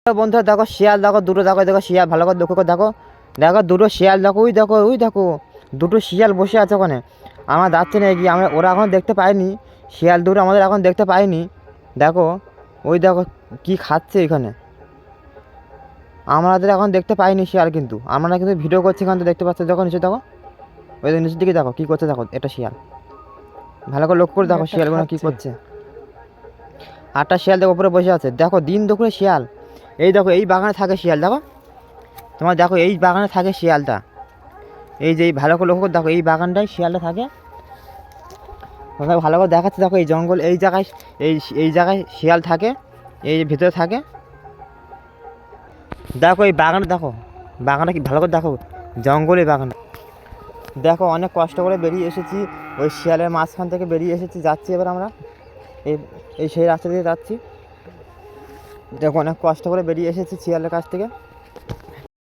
বন্ধুরা দেখো শিয়াল দেখো দুটো, দেখো দেখো শিয়াল ভালো করে লক্ষ্য করে দেখো, দেখো দুটো শিয়াল দেখো, ওই দেখো ওই দেখো দুটো শিয়াল বসে আছে ওখানে। আমরা যাচ্ছি না এগিয়ে, আমরা ওরা এখন দেখতে পাইনি, শিয়াল দুটো আমাদের এখন দেখতে পাইনি। দেখো ওই দেখো কি খাচ্ছে এখানে, আমাদের এখন দেখতে পাইনি শিয়াল, কিন্তু আমরা কিন্তু ভিডিও করছি এখান থেকে দেখতে পাচ্ছি। দেখো নিচে দেখো, ওই নিচের দিকে দেখো কী করছে, দেখো এটা শিয়াল, ভালো করে লক্ষ্য করে দেখো শিয়ালগুলো কী করছে। আটটা শিয়াল দেখো উপরে বসে আছে, দেখো দিন দুপুরে শিয়াল। এই দেখো এই বাগানে থাকে শিয়াল, দেখো তোমার দেখো এই বাগানে থাকে শিয়ালটা, এই যে এই ভালো করে লক্ষ্য করে দেখো এই বাগানটায় শিয়ালটা থাকে। ভালো করে দেখাচ্ছে দেখো এই জঙ্গল, এই জায়গায় এই জায়গায় শিয়াল থাকে, এই ভিতরে থাকে। দেখো এই বাগানে, দেখো বাগানটা কি ভালো করে দেখো, জঙ্গলে বাগান। দেখো অনেক কষ্ট করে বেরিয়ে এসেছি, ওই শিয়ালের মাঝখান থেকে বেরিয়ে এসেছি, যাচ্ছি এবার আমরা এই এই সেই রাস্তা দিয়ে যাচ্ছি। দেখো অনেক কষ্ট করে বেরিয়ে এসেছি শিয়ালের কাছ থেকে।